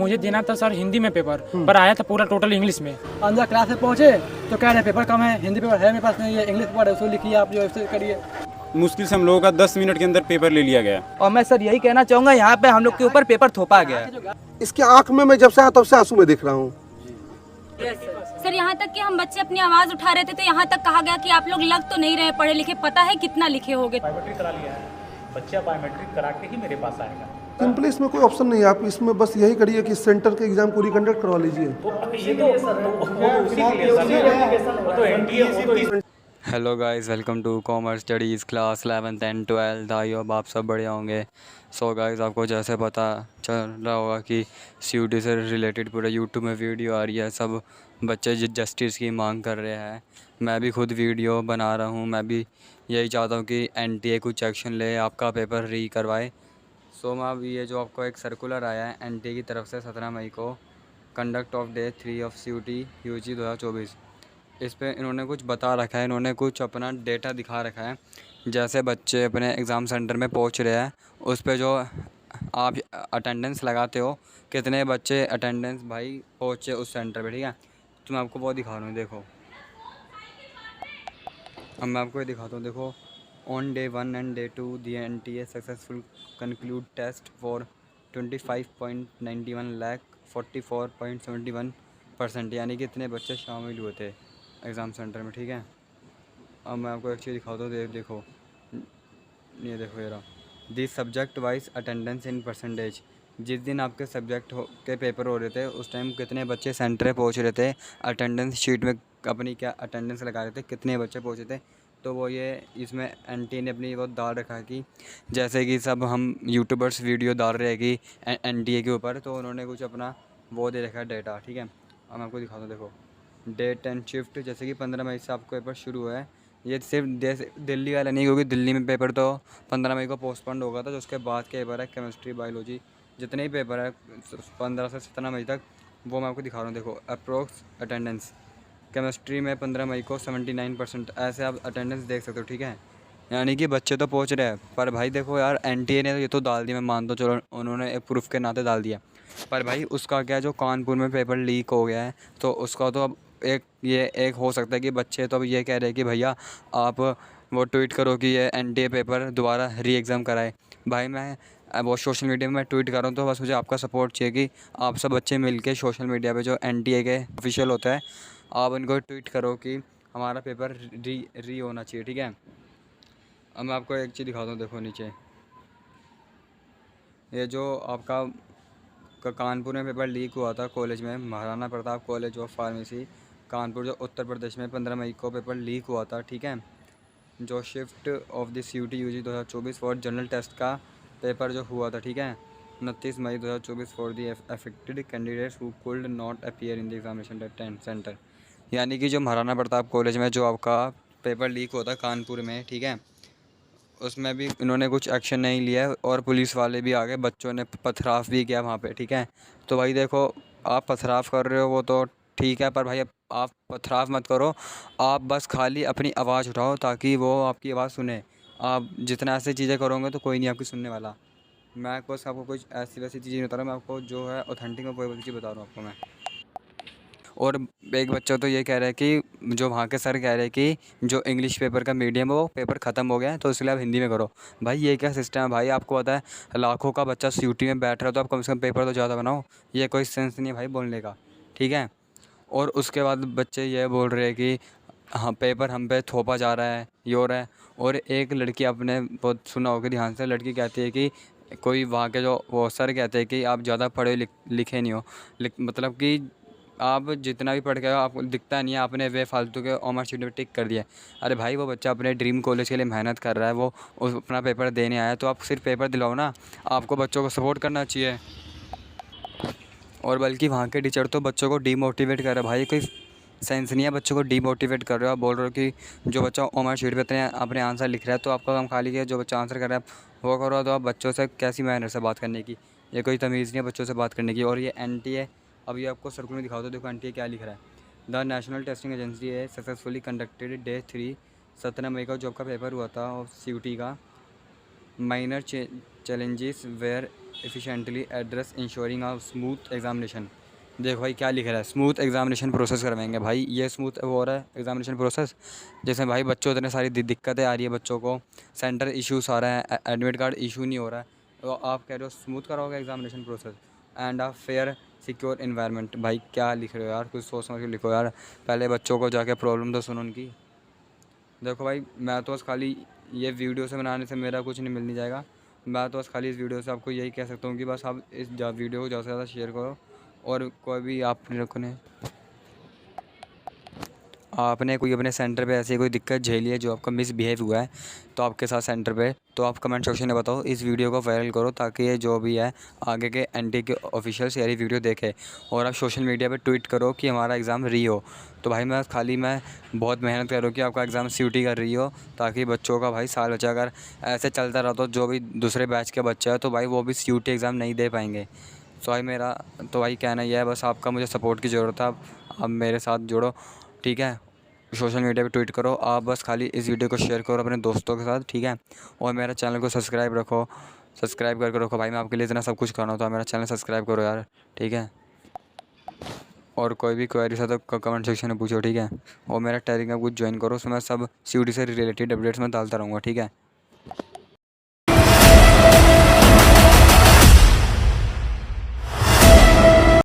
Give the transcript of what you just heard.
मुझे देना था सर हिंदी में पेपर, पर आया था पूरा टोटल इंग्लिश में। अंदर क्लास में पहुंचे तो कह रहे पेपर कम है, हिंदी पेपर है मेरे पास नहीं है, इंग्लिश पेपर है उसको लिखिए आप जो ऐसे करिए। मुश्किल से हम लोगों का 10 मिनट के अंदर पेपर ले लिया गया। और मैं सर यही कहना चाहूँगा, यहाँ पे हम लोग के ऊपर पेपर थोपा गया है। इसके आंख में मैं जब से आया तब से आंसू में देख रहा हूँ। सर यहाँ तक कि हम बच्चे अपनी आवाज उठा रहे थे तो यहाँ तक कहा गया कि आप लोग लग तो नहीं रहे पढ़े लिखे, पता है कितना लिखे होगे। बायोमेट्रिक करा लिया है, बच्चा बायोमेट्रिक करा के ही मेरे पास आएगा। सिंपली इसमें कोई ऑप्शन नहीं है, आप इसमें बस यही करिए कि सेंटर के एग्जाम को रिकंडक्ट करवा लीजिए। Hello guys, welcome to commerce studies class 11th and 12th। I hope आप सब बढ़िया होंगे। सो गाइस, आपको जैसे पता चल रहा होगा कि सीयूटी से रिलेटेड पूरा यूट्यूब में वीडियो आ रही है। सब बच्चे जस्टिस की मांग कर रहे हैं। मैं भी खुद वीडियो बना रहा हूँ। मैं भी यही चाहता हूँ कि एनटीए कुछ एक्शन ले, आपका पेपर री करवाए। सो मैं अब ये जो आपको एक सर्कुलर आया है एनटीए की तरफ से 17 मई को, conduct of day 3 of CUET UG 2024, इस पे इन्होंने कुछ बता रखा है। इन्होंने कुछ अपना डेटा दिखा रखा है, जैसे बच्चे अपने एग्ज़ाम सेंटर में पहुंच रहे हैं, उस पे जो आप अटेंडेंस लगाते हो, कितने बच्चे अटेंडेंस भाई पहुंचे उस सेंटर पे। ठीक है, तो मैं आपको वो दिखा रहा हूँ। देखो, अब मैं आपको ये दिखाता हूँ। देखो, on day 1 and day 2 the NTA successful conclude test for 25.91 lakh 44.71%, यानी कि इतने बच्चे शामिल हुए थे एग्ज़ाम सेंटर में। ठीक है, अब मैं आपको एक चीज़ दिखाता हूँ। देखो, ये देखो, ये रहा the subject wise attendance in percentage. जिस दिन आपके सब्जेक्ट के पेपर हो रहे थे उस टाइम कितने बच्चे सेंटर पे पहुँच रहे थे, अटेंडेंस शीट में अपनी क्या अटेंडेंस लगा रहे थे, कितने बच्चे पहुँचे थे। तो वो ये इसमें एनटी ने अपनी वो डाल रखा है कि जैसे कि सब हम यूट्यूबर्स वीडियो डाल रहे हैं कि एनटीए के ऊपर, तो उन्होंने कुछ अपना वो दे रखा है डेटा। ठीक है, अब मैं आपको दिखाता हूँ। देखो, डेट एंड शिफ्ट, जैसे कि 15 मई से आपको पेपर शुरू हुआ है। ये सिर्फ दिल्ली वाला नहीं, क्योंकि दिल्ली में पेपर तो 15 मई को पोस्टपोन्ड होगा था, तो उसके बाद के पेपर है केमिस्ट्री, बायोलॉजी, जितने ही पेपर है 15 से 17 मई तक, वो मैं आपको दिखा रहा हूँ। देखो, अप्रोक्स अटेंडेंस केमिस्ट्री में 15 मई को 79%, ऐसे आप अटेंडेंस देख सकते हो। ठीक है, यानी कि बच्चे तो पहुँच रहे हैं। पर भाई देखो यार, एनटीए ने ये तो डाल दिया, मैं मान दो, चलो उन्होंने एक प्रूफ के नाते डाल दिया, पर भाई उसका क्या, जो कानपुर में पेपर लीक हो गया है, तो उसका तो अब एक हो सकता है कि बच्चे तो अब ये कह रहे हैं कि भैया आप वो ट्वीट करो कि ये एनटीए पेपर दोबारा री एग्ज़ाम कराए। भाई मैं वो सोशल मीडिया में मैं ट्वीट कर रहा हूँ, तो बस मुझे आपका सपोर्ट चाहिए कि आप सब बच्चे मिलके सोशल मीडिया पे जो एनटीए के ऑफिशियल होता है, आप उनको ट्वीट करो कि हमारा पेपर री होना चाहिए। ठीक है, अब मैं आपको एक चीज़ दिखाता हूँ। देखो नीचे, ये जो आपका कानपुर में पेपर लीक हुआ था कॉलेज में, Maharana Pratap college of pharmacy Kanpur, जो उत्तर प्रदेश में 15 मई को पेपर लीक हुआ था। ठीक है, जो shift of the CUET UG 2024 for general test का पेपर जो हुआ था। ठीक है, 29 मई 2024 for the affected candidates who could not appear in the examination centre, यानी कि जो महाराणा प्रताप कॉलेज में जो आपका पेपर लीक हुआ था कानपुर में, ठीक है, उसमें भी इन्होंने कुछ एक्शन नहीं लिया और पुलिस वाले भी आ गए, बच्चों ने पथराव भी किया वहाँ पे। ठीक है, तो भाई देखो, आप पथराव कर रहे हो वो तो ठीक है, पर भाई आप पथराव मत करो, आप बस खाली अपनी आवाज़ उठाओ ताकि वो आपकी आवाज़ सुने। आप जितना ऐसी चीज़ें करोगे तो कोई नहीं आपकी सुनने वाला। मैं बस आपको कुछ ऐसी वैसी चीज़ें नहीं बता रहा, मैं आपको जो है ऑथेंटिक में कोई चीज़ बता रहा हूँ आपको मैं। और एक बच्चा तो ये कह रहा है कि जो वहाँ के सर कह रहे हैं कि जो इंग्लिश पेपर का मीडियम है वो पेपर ख़त्म हो गया है, तो इसलिए आप हिंदी में करो। भाई ये क्या सिस्टम है भाई, आपको पता है लाखों का बच्चा सीयूटी में बैठ रहा है, तो आप कम से कम पेपर तो ज़्यादा बनाओ। ये कोई सेंस नहीं है भाई बोलने का। ठीक है, और उसके बाद बच्चे ये बोल रहे हैं कि हाँ पेपर हम पे थोपा जा रहा है, ये हो रहा है। और एक लड़की, आपने बहुत सुना होगा ध्यान से, लड़की कहती है कि कोई वहाँ के जो वो सर कहते हैं कि आप ज़्यादा पढ़े लिखे नहीं हो, मतलब कि आप जितना भी पढ़ के आओ आपको दिखता नहीं है, आपने वे फालतू के ऑमर शीट में टिक कर दिया। अरे भाई, वो बच्चा अपने ड्रीम कॉलेज के लिए मेहनत कर रहा है, वो अपना पेपर देने आया है, तो आप सिर्फ पेपर दिलाओ ना। आपको बच्चों को सपोर्ट करना चाहिए। और बल्कि वहाँ के टीचर तो बच्चों को डीमोटिवेट कर रहे हैं। भाई कोई सेंस नहीं है, बच्चों को डीमोटिवेट कर रहे हो। आप बोल रहे हो कि जो बच्चा ऑमर शीट पे अपने आंसर लिख रहा है, तो आपका काम खाली है जो बच्चा आंसर कर रहा है वो करो। तो आप बच्चों से कैसी मैनर से बात करने की, ये कोई तमीज़ नहीं है बच्चों से बात करने की। और ये एनटीए, अब ये आपको सर्कुलर में दिखाओ तो देखो एनटीए क्या लिख रहा है। द नेशनल टेस्टिंग एजेंसी है सक्सेसफुली कंडक्टेड डे 3 17 मई का जो आपका पेपर हुआ था और सीयूटी का, minor challenges were efficiently address ensuring a smooth examination। देखो भाई क्या लिख रहा है, स्मूथ एग्जामिनेशन प्रोसेस करवाएंगे। भाई ये स्मूथ वो हो रहा है एग्जामिनेशन प्रोसेस, जैसे भाई बच्चों इतने सारी दिक्कतें आ रही है, बच्चों को सेंटर इश्यूज आ रहा है, एडमिट कार्ड इशू नहीं हो रहा है, तो आप कह रहे हो स्मूथ कराओगे examination process and a fair secure environment. भाई क्या लिख रहे हो यार, कुछ सोच समझ के लिखो यार, पहले बच्चों को जाके प्रॉब्लम तो सुनो उनकी। देखो भाई मैं तो बस खाली ये वीडियो से बनाने से मेरा कुछ नहीं मिलने जाएगा, मैं तो बस खाली इस वीडियो से आपको यही कह सकता हूँ कि बस आप इस वीडियो को ज़्यादा से ज़्यादा शेयर करो, और कोई भी आपने कोई अपने सेंटर पे ऐसी कोई दिक्कत झेली है जो आपका मिसबिहेव हुआ है तो आपके साथ सेंटर पे, तो आप कमेंट सेक्शन में बताओ, इस वीडियो को वायरल करो ताकि ये जो भी है आगे के एनटी के ऑफिशियल्स ये वीडियो देखें, और आप सोशल मीडिया पे ट्वीट करो कि हमारा एग्ज़ाम री हो। तो भाई मैं बहुत मेहनत कर रहा हूँ कि आपका एग्ज़ाम सीयूटी कर रही हो, ताकि बच्चों का भाई साल बचा, अगर ऐसे चलता रहा तो जो भी दूसरे बैच के बच्चे हैं तो भाई वो भी सीयूटी एग्ज़ाम नहीं दे पाएंगे। तो भाई कहना यह है, बस आपका मुझे सपोर्ट की ज़रूरत है, आप मेरे साथ जुड़ो, ठीक है। सोशल मीडिया पे ट्वीट करो, आप बस खाली इस वीडियो को शेयर करो अपने दोस्तों के साथ, ठीक है। और मेरा चैनल को सब्सक्राइब करके रखो भाई, मैं आपके लिए इतना सब कुछ कर रहा हूँ, तो मेरा चैनल सब्सक्राइब करो यार, ठीक है। और कोई भी क्वेरीज है तो कमेंट सेक्शन में पूछो, ठीक है। और मेरा टेलीग्राम कुछ ज्वाइन करो, उसमें मैं सब सीयूटी से रिलेटेड अपडेट्स में डालता रहूँगा, ठीक है।